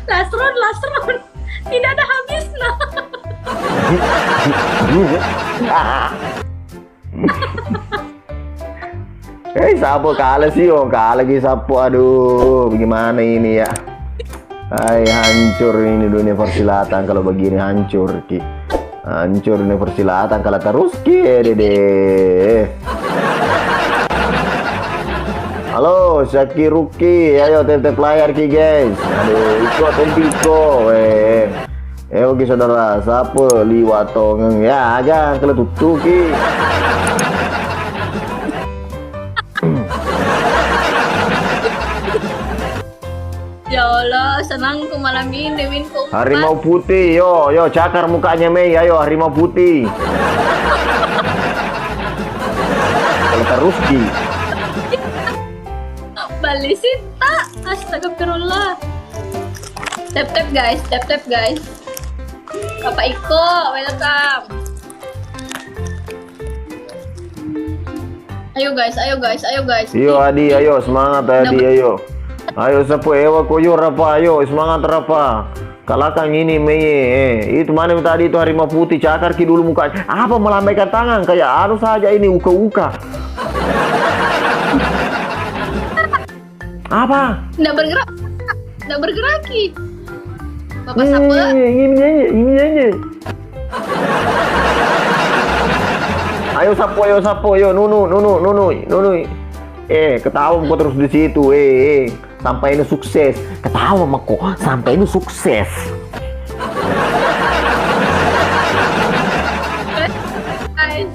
Lasron. Tidak ada habisnya. Sapo kalah sih, kalah lagi sapo. Aduh, bagaimana ini ya? Hai, hancur ini dunia persilatan kalau begini, hancur ki. Hancur dunia persilatan kalau terus ki, dede. Halo, Syakiruki, ayo tete layar ki guys. Aduh, ikut. Oke saudara, siapa liwatong ya aja kalau tutup ki. Ya Allah, senangku malam ini win keempat. Harimau putih, yo cakar mukanya Mei, ayo harimau putih. Kalau terus ki. Balisita, astagfirullah. Tap guys. Bapak Iko, welcome. Ayo guys. Yo Adi, ayo semangat Adi, ayo. Ayo sapu ewa koyo rapa, ayo semangat rapa. Kalahkan ini Mei, itu mana tadi itu harimau putih, cakar ki dulu mukanya. Apa melambaikan tangan kayak anu saja ini uka-uka. Apa? Nggak bergerak ki. Bapak sapu. Ini nyanyi. Ayo sapu, yo nunu. Ketawa kok terus di situ, sampai ini sukses. Ketawa sama kok sampai ini sukses. Guys.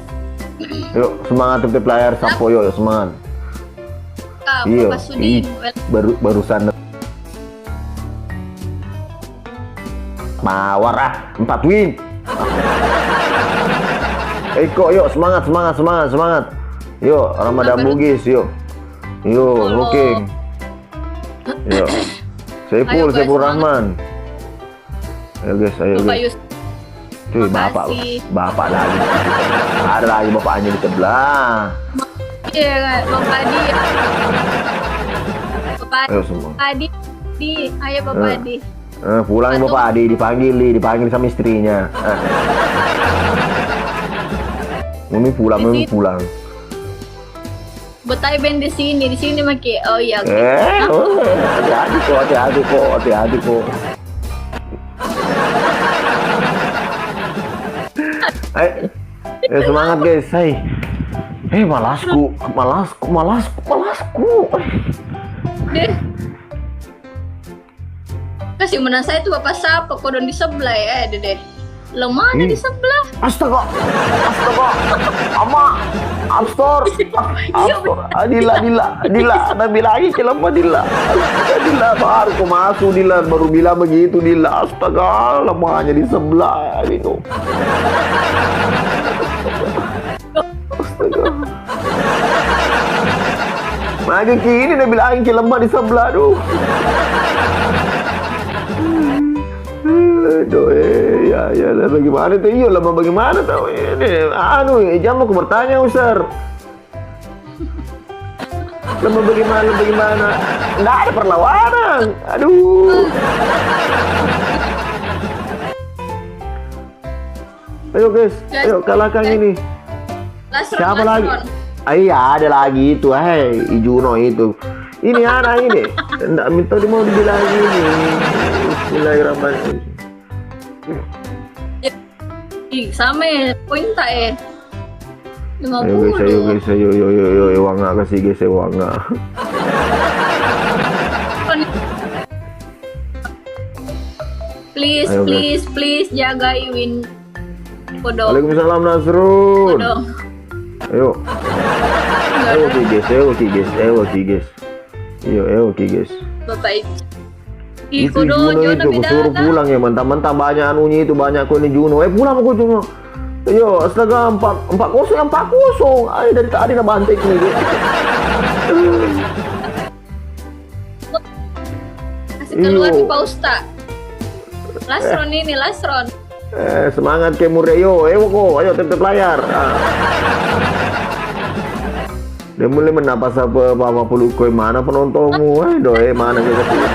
Yuk semangat tep layar sapo yo semangat. Iya, Bapak Sudin. barusan mawar 4 win. Kok yuk semangat. Yuk Ramadan Bugis yuk. Oke. Yuk. Saiful Rahman. Ayo guys. Cuy, bapak lagi. Ada lagi bapaknya di sebelah. Iya, Bapak Adi. Ayo semua. Adi. Ayo Bapak Adi. Pulang Bapak Adi, dipanggil sama istrinya. Mami pulang. Betai band di sini maki. Oh iya. Hati-hati kok. Semangat guys, malasku. Deh. Kasih menang saya itu Bapak siapa? Kodon di sebelah ya, Dede. Lemahnya di sebelah. Astaga. Ama. Abstor. Adila. Nabi lagi kelapa Dila. Dila baru kau masuk Dila, baru bilang begitu Dila. Astaga, lemahnya di sebelah gitu. Astaga. Lagi kini dia bilang lemah di sebelah tuh. Aduh, ya bagaimana tuh? Iya lama bagaimana tuh? Ini jam aku bertanya Ustaz. Lama bagaimana? Nggak ada perlawanan. Aduh. Ayo guys, ayo kalahkan ini. Siapa lagi? Iya ada lagi itu, Ijuno itu. Ini anak ini. Nggak minta dia mau dibilang ini. Bismillahirrahmanirrahim. Sama poin tak 50. Ayo guys, ayo wanga kasih guys, wanga. Please jaga Iwin. Kodong. Waalaikumsalam Nasrul. Ayo guys. Bapak Itu Juno itu aku suruh pulang ya, mentah-mentah banyak anunya itu, banyak kau ini Juno. Pulang aku Juno. Ayo, astaga 4-0. Ayo dari tadi nak bantai ni. Kasih keluar di Pak Ustaz. Lasron. Semangat ke Mureyo. Ayo tetap layar. Dia mulai menapas apa pelukoi mana penontonmu. Mana ke sini.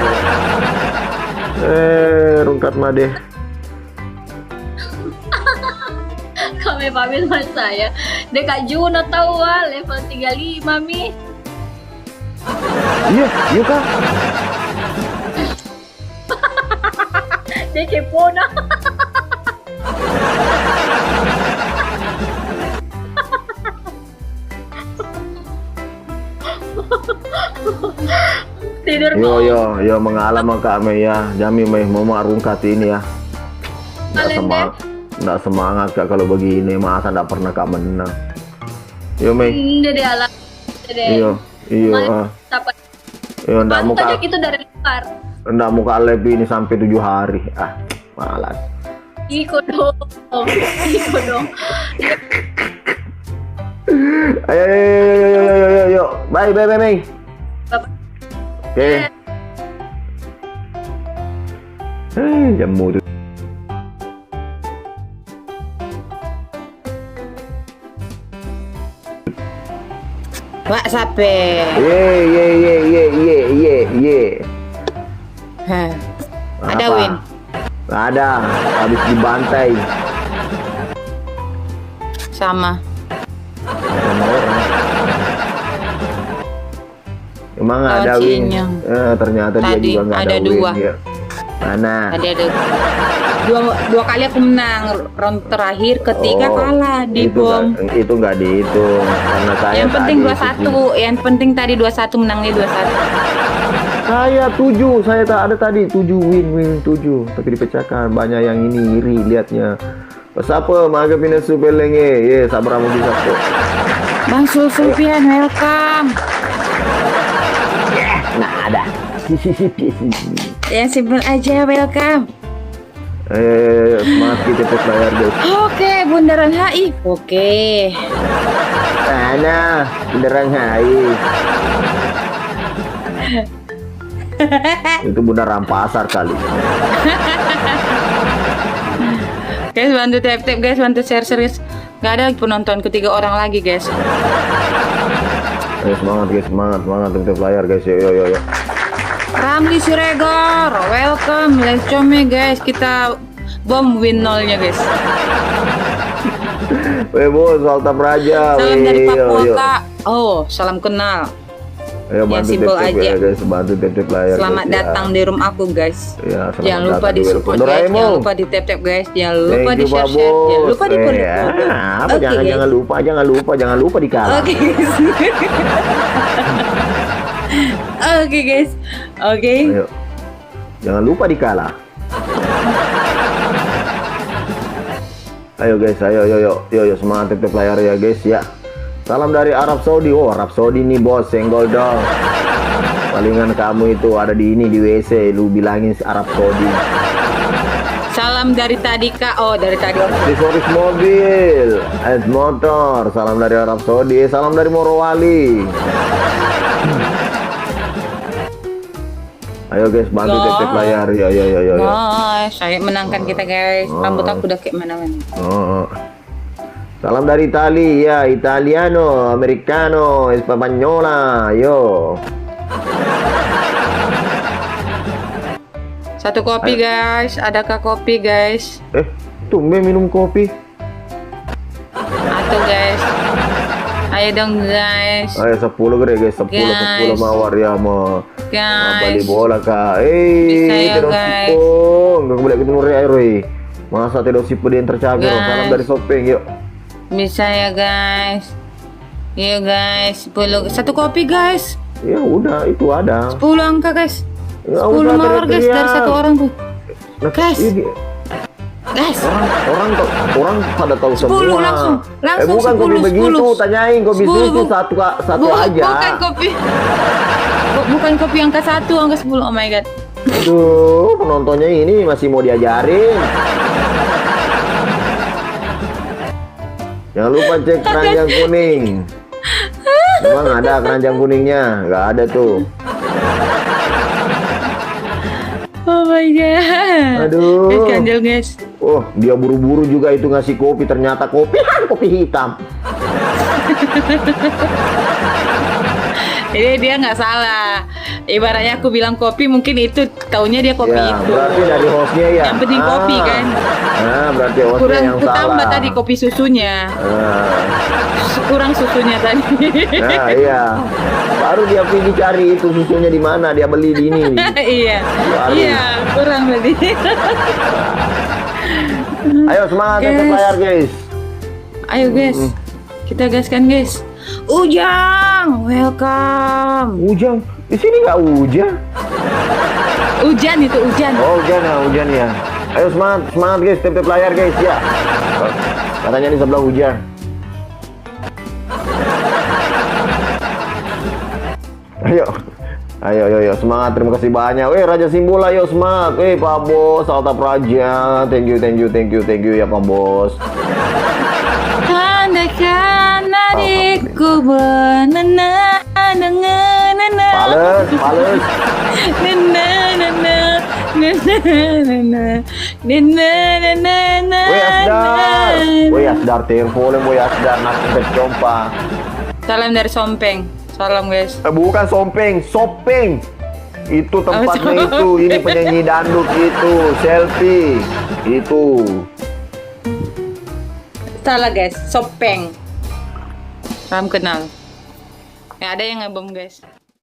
Rungkat made. Kami pamit sama saya. Dekat Juno tahu level 35 Mi. Iya, iya kak. Dia kepo na. Tidur Yo mengalami kami ya. Jami mau rungkat ini ya. Nggak semangat kak kalau begini, masa nggak pernah kak menang. Yo Mei. Dede ala. Dede. Iya. Yo nggak muka. Itu dari luar. Nggak muka lebih ini sampai 7 hari. Malas. Iko dong. Ayo. Bye Mei. Oke. Jamu tuh. Wak sape. Ye. Ada Win. Nggak ada, habis dibantai Sama. sama orang. Emang Lawan ada win? Cinyang. Ternyata dia Tadi juga nggak ada ada win. 2. Ya. Mana? Tadi ada dua kali aku menang. Round terakhir, ketiga kalah di bom. Itu nggak dihitung karena saya. Yang penting tadi 21. Yang penting tadi 21 menangnya 21. Saya 7, saya tak ada tadi 7 win 7, tapi dipecahkan. Banyak yang ini iri lihatnya. Pas apa maga pindah supelenge, ye sabar mau bisa kok. Bang Sulfian, welcome. Nah ada. Yang simpel aja, welcome. Semangat kita tes layar guys. Oke, Bundaran HI. Oke. Mana beneran hai. Itu bundaran pasar kali. Guys, bantu tap-tap guys, bantu share guys. Gak ada penonton, 3 orang lagi guys. Ayo semangat guys, semangat tes layar guys. Yo. Ramli Siregar, welcome. Let's come guys, kita bom win 0-nya guys. Weh bos, Walta Praja. Salam dari Papua kak. Oh, salam kenal. Ayo Yang bantu simpel tep-tep aja. ya guys, bantu tep layar. Selamat guys, datang di room aku guys. Ya, selamat Jangan lupa datang di support welcome. guys, Doraemon. jangan lupa di tap guys, jangan lupa Thank di you, share, Pak jangan Bos. lupa di follow. Apa Oke, guys. jangan lupa dikalah. Oke guys. Oke guys. Oke. Ayo. Jangan lupa dikalah. Ayo guys, ayo semangat tep layar ya guys ya. Salam dari Arab Saudi. Oh, Arab Saudi nih bos, senggol dong. Palingan kamu itu ada di WC, lu bilangin Arab Saudi. Salam dari tadi kak. Oh, dari tadi. Aksesoris mobil, motor. Salam dari Arab Saudi. Salam dari Morowali. Ayo guys, bantu tep layar. Yo. Guys, saya menangkan kita guys. Rambut aku udah kayak mana-mana. Oh. Salam dari Italia, Italiano, Americano, Spagnola, yo. Satu kopi guys, adakah kopi guys? Tumben minum kopi. Atau guys. Ayo dong guys. Ayo 10 gede guys, 10 mawar ya mau. Balik Guys. bola kak. Bisa ya, Tidak guys. sipong. Gak boleh ketemu Roy. Masa tidak sipong dia yang tercapai. Guys. Salam dari Sopeng yuk. Bisa ya guys. Yuk guys, 10 satu kopi guys. Ya udah itu ada. 10 angka guys. Ya 10 udah, mawar guys teriak-teriak. dari satu orang tuh. Nah, Guys. ini- Guys. orang pada tahu 10 semua. langsung Bukan 10, kopi begitu, 10. tanyain kopi 10, susu Bu. satu aja. Bukan kopi. Bukan kopi angka 1, angka 10. Oh my god. Aduh, penontonnya ini masih mau diajarin. Jangan lupa cek keranjang kuning. Emang ada keranjang kuningnya? Nggak ada tuh. Oh my god. Aduh. Guys, ganjel guys. Oh, dia buru-buru juga itu ngasih kopi, ternyata kopi hitam. Ini dia nggak salah. Ibaratnya aku bilang kopi, mungkin itu taunya dia kopi Ya, itu. berarti dari hostnya ya. Yang penting kopi kan. Nah, berarti hostnya Kurang yang ku tambah salah. tadi kopi susunya. Kurang susunya tadi. Nah, iya. Baru dia pergi cari itu susunya di mana, dia beli di ini. Iya. Baru. Iya, kurang tadi. Ayo semangat Guys. tetap layar guys. Ayo guys. Kita gaskan guys. Ujang, welcome. Hujan, di sini nggak hujan. Hujan itu hujan. Oh hujan ya. Ayo semangat guys, tetap layar guys ya. Katanya di sebelah hujan. Ayo semangat, terima kasih banyak. Raja Simbol ayo semangat. Pak Bos, Altaf Raja. Thank you ya Pak Bos. Andaikan adikku benana dengan nana. Pales. Nana nana nana nana nana. Asdar telepon Asdar nak compa. Salam dari Sompeng. Salam guys. Bukan Sopeng. Itu tempatnya Oh, itu. Ini penyanyi dangdut itu, selfie. Itu. Salah guys, Sopeng. Salam kenal. Ada yang ngebom guys.